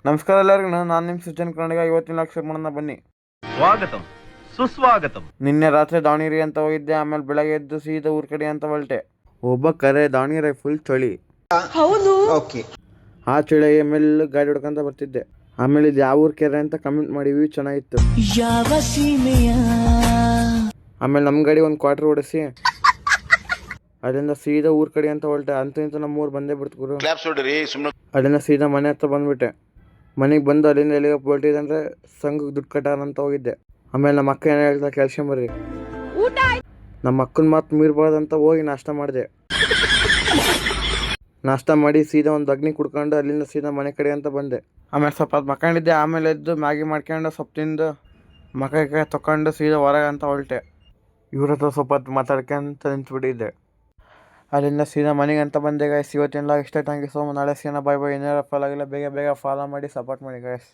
ನಮಸ್ಕಾರ ಎಲ್ಲರಿಗೂ, ನಾನು ನಿಮ್ಮ ಸುಜನ್ ಕನ್ನಡಿಗ. ಇವತ್ತಿನ ಲಕ್ಷ ಮಾಡೋಣ ಬನ್ನಿ. ಸ್ವಾಗತಂ ಸುಸ್ವಾಗತಂ. ನಿನ್ನೆ ರಾತ್ರಿ ದಾವಣಗೆರೆ ಅಂತ ಹೋಗಿದ್ದೆ. ಆಮೇಲೆ ಬೆಳಗ್ಗೆ ಎದ್ದು ಸೀದಾ ಊರ್ ಕಡೆ ಅಂತ ಹೊರಟೆ. ಒಬ್ಬ ಕರೆ ದಾವಣಗೆರೆ ಫುಲ್ ಚಳಿ. ಹೌದು. ಆ ಚಳಿಗೆ ಮೇಲೆ ಗಾಡಿ ಹೊಡ್ಕೊಂತ ಬರ್ತಿದ್ದೆ. ಆಮೇಲೆ ಇದು ಯಾವ ಊರ್ ಕೆರೆ ಅಂತ ಕಮೆಂಟ್ ಮಾಡಿವಿ, ಚೆನ್ನಾಗಿತ್ತು. ಯಾವ ಸೀಮೆಯ? ಆಮೇಲೆ ನಮ್ಮ ಗಾಡಿ ಒಂದು ಕ್ವಾರ್ಟರ್ ಹೊಡಿಸಿ ಅದರಿಂದ ಸೀದಾ ಊರ್ ಕಡೆ ಅಂತ ಹೊರಟೆ. ಅಂತ ಇಂತ ನಮ್ಮ ಊರು ಬಂದೇ ಬಿಡ್ತು ಗುರು. ಅದರಿಂದ ಸೀದಾ ಮನೆ ಹತ್ರ ಬಂದ್ಬಿಟ್ಟೆ. ಮನೆಗೆ ಬಂದು ಅಲ್ಲಿಂದ ಎಲ್ಲಿಗೆ ಹೊರಟಿದಂದ್ರೆ ಸಂಘಕ್ಕೆ ದುಡ್ಡು ಕಟ್ಟಾರ ಅಂತ ಹೋಗಿದ್ದೆ. ಆಮೇಲೆ ನಮ್ಮ ಅಕ್ಕ ಏನೋ ಹೇಳ್ತಾ ಕೆಲ್ಸ್ಕೊಂಬರ್ರಿ. ನಮ್ಮ ಅಕ್ಕನ ಮಾತು ಮೀರ್ಬಾರ್ದಂತ ಹೋಗಿ ನಾಷ್ಟ ಮಾಡಿದೆ. ನಾಷ್ಟ ಮಾಡಿ ಸೀದಾ ಒಂದು ಅಗ್ನಿ ಕುಡ್ಕೊಂಡು ಅಲ್ಲಿಂದ ಸೀದಾ ಮನೆ ಕಡೆ ಅಂತ ಬಂದೆ. ಆಮೇಲೆ ಸ್ವಲ್ಪ ಹೊತ್ತು ಮಕ್ಕೊಂಡಿದ್ದೆ. ಆಮೇಲೆ ಎದ್ದು ಮ್ಯಾಗಿ ಮಾಡ್ಕೊಂಡು ಸ್ವಲ್ಪ ತಿಂದು ಮಕ್ಕಳಿಗೆ ತೊಗೊಂಡು ಸೀದಾ ಹೊರಗೆ ಅಂತ ಹೊರಟೆ. ಇವ್ರ ಹತ್ರ ಸ್ವಲ್ಪ ಹೊತ್ತು ಮಾತಾಡ್ಕೊಂತ ನಿಂತ್ಬಿಟ್ಟಿದ್ದೆ. ಅಲ್ಲಿಂದ ಸೀದಾ ಮನೆಗೆ ಅಂತ ಬಂದೆ ಗಾಯ್ಸ್. ಇವತ್ತಿನ ಇಷ್ಟ. Thank you so much. ನಾಳೆ ಸಿಗೋಣ. ಬಾಯ್ ಬಾಯ್. ಏನಾರ ಫಾಲೋ ಆಗಿಲ್ಲ ಬೇಗ ಫಾಲೋ ಮಾಡಿ ಸಪೋರ್ಟ್ ಮಾಡಿ ಗಾಯ್ಸ್.